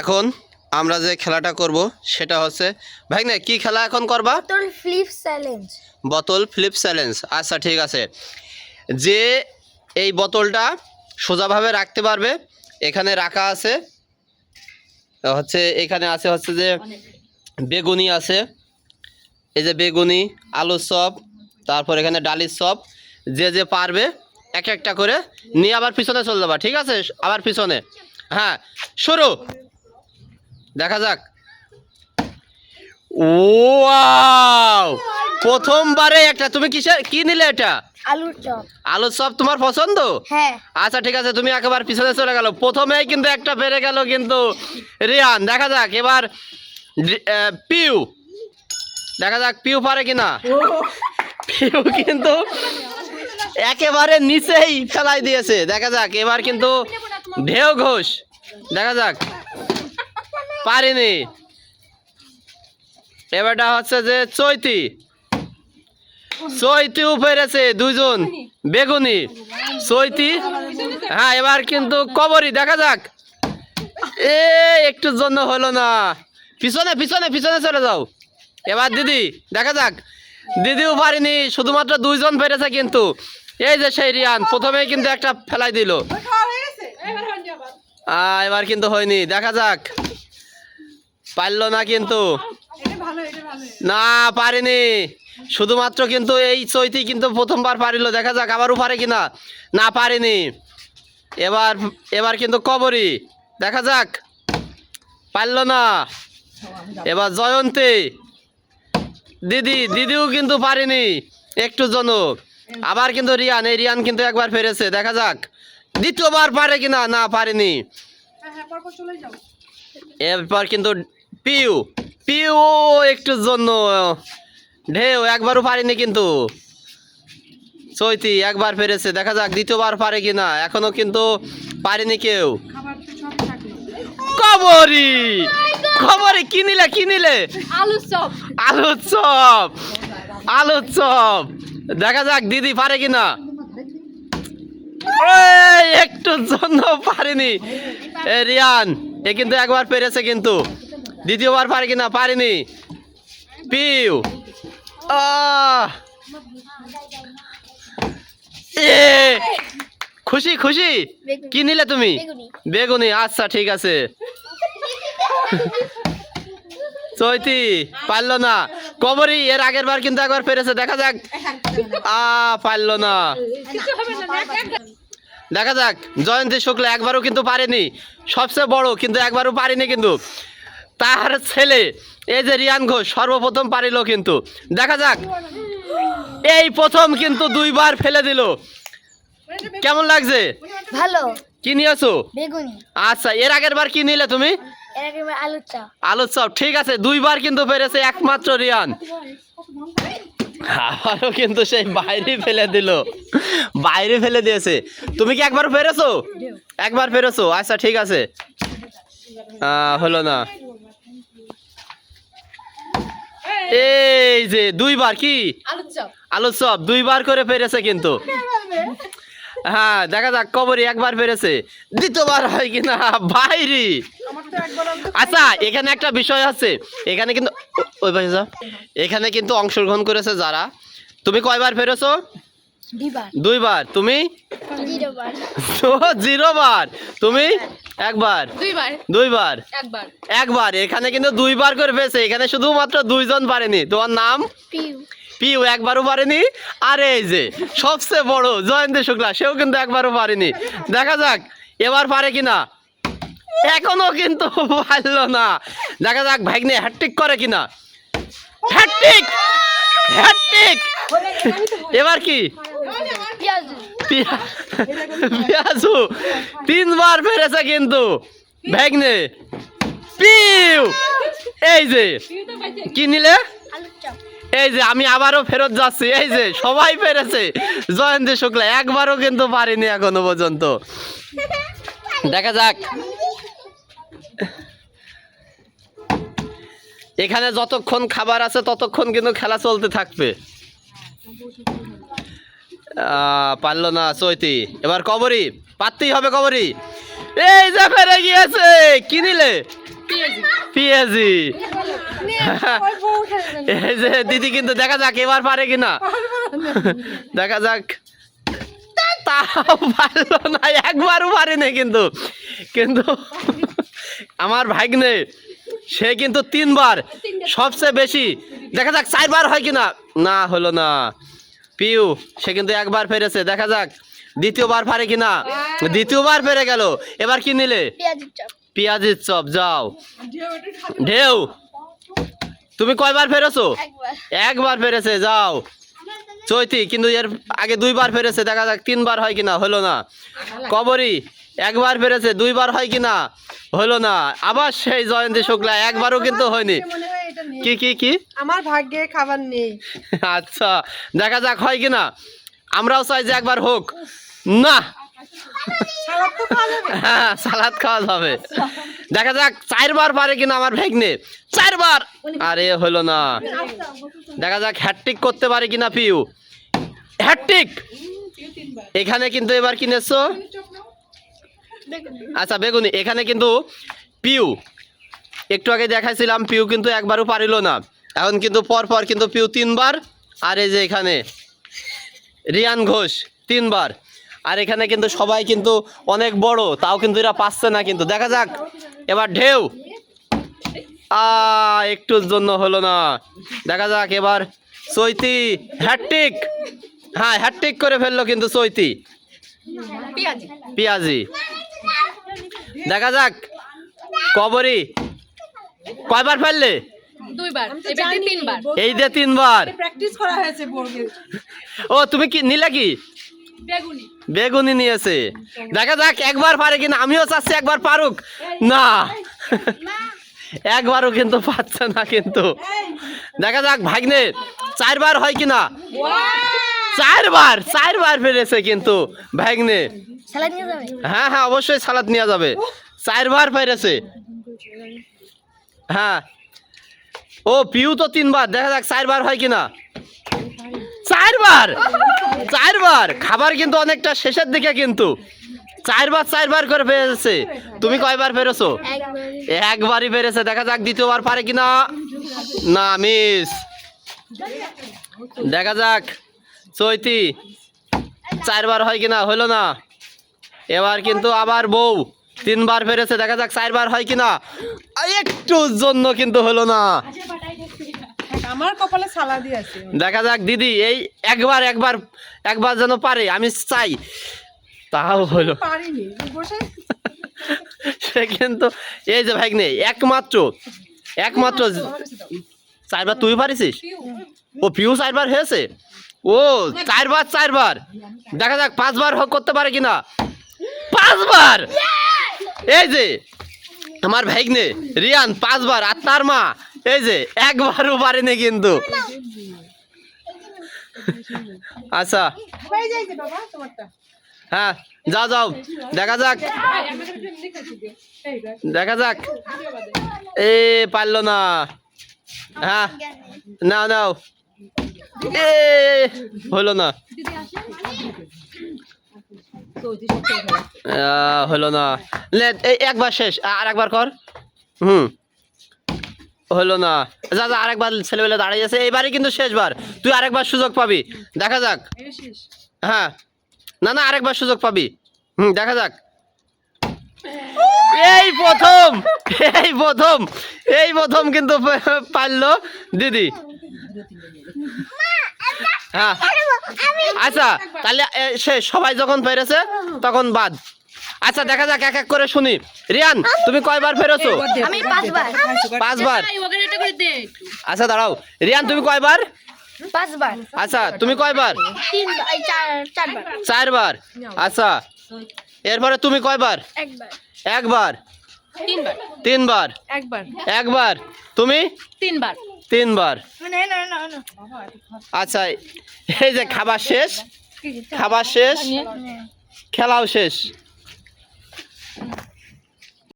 এখন আমরা যে খেলাটা করব সেটা হচ্ছে ভাইনা কি খেলা এখন করবা? বোতল ফ্লিপ চ্যালেঞ্জ। বোতল ফ্লিপ চ্যালেঞ্জ। আচ্ছা ঠিক আছে, যে এই বোতলটা সোজাভাবে রাখতে পারবে, এখানে রাখা আছে হচ্ছে, এখানে আছে হচ্ছে যে বেগুনি আছে, এই যে বেগুনি, আলুর চপ, তারপর এখানে ডালির চপ, যে যে পারবে এক একটা করে নিয়ে আবার পিছনে চলে যাবা, ঠিক আছে? আবার পিছনে, হ্যাঁ শুরু, দেখা যাক। ওয়াও, প্রথমবারে একটা, তুমি কি নিলে এটা? আলুর চপ। আলুর চপ তোমার পছন্দ? হ্যাঁ। আচ্ছা ঠিক আছে, তুমি একেবারে পিছনে চলে গেল, প্রথমেই কিন্তু একটা বেড়ে গেল কিন্তু রিয়ান। দেখা যাক এবার পিউ, দেখা যাক পিউ পারে কিনা। পিউ কিন্তু একেবারে নিচেই ফেলাই দিয়েছে, দেখা যাক এবার কিন্তু ঢেউ ঘোষ, দেখা যাক পারিনি। এবারটা হচ্ছে যে চৈতিও পেরেছে, দুইজন বেগুনি চৈতি, হ্যাঁ এবার কিন্তু কবরী, দেখা যাক এ একটুর জন্য হলো না, পিছনে পিছনে পিছনে চলে যাও। এবার দিদি, দেখা যাক, দিদিও পারিনি, শুধুমাত্র দুইজন পেরেছে কিন্তু। এই যে সেই রিয়ান প্রথমেই কিন্তু একটা ফেলাই দিল, এবার কিন্তু হয়নি, দেখা যাক পারলো না কিন্তু, না পারেনি, শুধুমাত্র কিন্তু এই চৈতি কিন্তু প্রথমবার পারিল, দেখা যাক আবারও পারে কিনা, না পারেনি। এবার কিন্তু কবরী, দেখা যাক পারল না। এবার জয়ন্তী, দিদিও কিন্তু পারেনি একটু জন। আবার কিন্তু রিয়ান, এই রিয়ান কিন্তু একবার ফেরেছে, দেখা যাক দ্বিতীয়বার পারে কিনা, না পারেনি। এরপর কিন্তু পিউ একটুর জন্য ঢেউ, একবারও পারেনি কিন্তু। চৈতি একবার পেরেছে, দেখা যাক দ্বিতীয়বার পারে কিনা, এখনো কিন্তু পারেনি কেউ। কবরী কি নিলে? আলুর চপ, দেখা যাক দিদি পারে কিনা, একটুর জন্য পারেনি। রিয়ান এ কিন্তু একবার পেরেছে কিন্তু, দ্বিতীয়বার পারে কিনা, পারেনি। পিউ খুশি কি নিলে তুমি? বেগুনি, আচ্ছা ঠিক আছে। চৈতি পারলো না। কবরী এর আগের বার কিন্তু একবার পেরেছে, দেখা যাক পারলো না, দেখা যাক। জয়ন্তী শুক্লা একবারও কিন্তু পারেনি, সবচেয়ে বড় কিন্তু একবারও পারেনি কিন্তু। তার ছেলে এই যে রিয়ান ঘোষ সর্বপ্রথম পারিল কিন্তু, দেখা যাক এই প্রথম কিন্তু দুইবার ফেলে দিল। কেমন লাগছে? ভালো। কি নিয়েছো? বেগুনি। আচ্ছা, এর আগের বার কি নিলে তুমি? আলুর চপ, ঠিক আছে, দুইবার কিন্তু পেরেছে একমাত্র রিয়ান। আবারও কিন্তু সেই বাইরে ফেলে দিয়েছে। তুমি কি একবার পেরেছো? একবার পেরেছো, আচ্ছা ঠিক আছে, হলো না। এই যে দুইবার কি আলুর চপ দুইবার করে পেরেছে কিন্তু, হ্যাঁ দেখা যাক। কবরী একবার পেরেছে, দ্বিতীয়বার হয় কিনা বাইরে। আচ্ছা এখানে একটা বিষয় আছে, এখানে কিন্তু এখানে কিন্তু অংশগ্রহণ করেছে যারা। তুমি কয়বার পেরেছো? দুইবার। তুমি 0 বার। তুমি দুইবার। একবার। এখানে কিন্তু দুইবার করে পেয়েছে, এখানে শুধুমাত্র দুইজন পারেনি। তোমার নাম? পিউ একবারও পারেনি। আর এই যে সবচেয়ে বড় জয়ন্তী শুক্লা, সেও কিন্তু একবারও পারেনি, দেখা যাক এবার পারে কিনা। এখনো কিন্তু পারলো না, দেখা যাক ভাগ্নে হ্যাট্রিক করে কিনা। হ্যাট্রিক এবার কি? পিয়াজু 3বার পেরেছে কিন্তু ভাগ্নে। পিউ এই যে কি নিলে? এই যে আমি আবারও ফেরত যাচ্ছি, এই যে সবাই পেরেছে, জয়ন্তী শুক্লা একবারও কিন্তু পারিনি এখনো পর্যন্ত, দেখা যাক। এখানে যতক্ষণ খাবার আছে ততক্ষণ কিন্তু খেলা চলতে থাকবে। পারলো না চৈতি। এবার কবরী, পারতেই হবে কবরী। এই যে ফেরে গিয়েছে, কি নিলে? পেঁয়াজি। এই যে দিদি কিন্তু দেখা যাক এবার পারে কিনা, দেখা যাক। তাও পারলো না, একবারও পারেনি কিন্তু। কিন্তু আমার ভাগ্নে সে কিন্তু 3 বার, সবচেয়ে বেশি। দেখা যাক 4 বার হয় কিনা। না, হলো না। পিউ সে কিন্তু একবার পেরেছে, দেখা যাক দ্বিতীয়বার পারে কিনা। দ্বিতীয়বার পেরে গেল। এবার কি নিলে? পেঁয়াজের চপ। পেঁয়াজের চপ। যাও ঢেউ, তুমি কয়বার পেরেছো? একবার। একবার পেরেছে। যাও চৈতি কিন্তু এর আগে 2 বার পেরেছে, দেখা যাক 3 বার হয় কিনা। হলো না। কবরী একবার পেরেছে, 2 বার হয় কিনা। হলো না। আবার সেই জয়ন্তী শুক্লা, একবারও কিন্তু হয়নি। কি কি কি? আমার ভাগ্যে খাবার নেই। আচ্ছা, দেখা যাক হয় কিনা। আমরাও চাই যে একবার হোক। না, সালাদ তো খাওয়া যাবে। হ্যাঁ সালাদ খাওয়া যাবে। দেখা যাক 4 বার পারে কিনা আমার ভাগ্নে। 4 বার। আরে হলো না। দেখা যাক হ্যাটট্রিক করতে পারে কিনা পিউ। হ্যাটট্রিক। এখানে কিন্তু এবার কিনেছো। আচ্ছা বেগুনি। এখানে কিন্তু পিউ, একটু আগে দেখাইছিলাম পিউ কিন্তু একবারও পারিল না। এখন কিন্তু পর পর কিন্তু পিউ 3 বার। আর এই যে এখানে রিয়ান ঘোষ 3 বার। আর এখানে কিন্তু সবাই কিন্তু অনেক বড়, তাও কিন্তু এরা পাচ্ছে না কিন্তু। দেখা যাক এবার ঢেউ। একটুর জন্য হলো না। দেখা যাক এবার চৈতি হ্যাটট্রিক। হ্যাঁ হ্যাটট্রিক করে ফেললো কিন্তু চৈতি। পেঁয়াজি। দেখা যাক কবরী কয়বার ফেললে? 2 বার, এবার 3 বার। এই যে 3 বার। প্র্যাকটিস করা হয়েছে বোর্ডে। ও তুমি কি নিলে? কি বেগুনি। বেগুনি নিয়েছে। দেখা যাক একবার পারে কিনা। আমিও চাচ্ছি একবার পারুক। না, একবারও কিন্তু পাচ্ছে না কিন্তু। দেখা যাক ভাগ্নে 4 বার হয় কিনা। 4 বার, 4 বার পেরেছে কিন্তু ভাগ্নে। স্যালাড নিয়ে যাবে? হ্যাঁ হ্যাঁ অবশ্যই সালাদ নিয়ে যাবে। 4 বার পেরেছে। হ্যাঁ ও পিউ তো 3 বার। দেখা যাক 4 বার হয় কিনা। 4 বার, 4 বার। খাবার কিন্তু অনেকটা শেষের দিকে কিন্তু। 4 বার 4 বার করে পেরেছে। তুমি কয়বার পেরেছো? একবার। একবারই পেরেছে। দেখা যাক দ্বিতীয়বার পারে কিনা। না, মিস। দেখা যাক চৈতি 4 বার হয় কিনা। হলো না। এবার কিন্তু আবার বউ 3 বার পেরেছে। দেখা যাক 4 বার হয় কিনা। একটুর জন্য কিন্তু হলো না। আমার কপালে সালাদই আছে। দেখা যাক দিদি এই একবার একবার একবার যেন পারে, আমি চাই। তাও হলো। পারিনি বসে। সে কিন্তু এই যে ভাগ্নে একমাত্র 4 বার তুই পারিস। ও পিউ 4 বার হয়েছে। ও 4 বার 4 বার। দেখা যাক 5 বার করতে পারে কিনা। 5 বার। এই যে আমার ভাগ্নে রিয়ান 5 বার। আর তার মা এই যে একবারও পারেনি কিন্তু। আচ্ছা হয়ে যায় যে বাবা তোমারটা। হ্যাঁ যাও যাও। দেখা যাক দেখা যাক। এ পারলো না। হ্যাঁ নাও নাও। এ হলো না। হলো না। এই একবার শেষ, আর একবার কর। হলো না। যা যা আরেকবার ছেলেবেলে দাঁড়িয়ে আছে। এইবারই কিন্তু শেষবার। তুই আরেকবার সুযোগ পাবি। দেখা যাক। হ্যাঁ না না আরেকবার সুযোগ পাবি। দেখা যাক। এই প্রথম এই প্রথম এই প্রথম কিন্তু পারলো দিদি। হ্যাঁ আচ্ছা তাহলে শেষ। সবাই যখন পেরেছে তখন বাদ। আচ্ছা দেখা যাক এক এক করে শুনি। রিয়ান তুমি কয়বার পেরেছো? আমি 5 বার। 5 বার। এই ওখানে এটা করে দে একটু। আচ্ছা দাঁড়াও। রিয়ান তুমি কয়বার? 5 বার। আচ্ছা তুমি কয়বার? 3 বার। 4 বার। 4 বার। আচ্ছা এরপরে তুমি কয়বার? একবার। একবার। 3 বার। 3 বার। একবার। একবার। তুমি? 3 বার। 3 বার। না না না না। আচ্ছা এই যে খাবার শেষ, খাবার শেষ, খেলাও শেষ।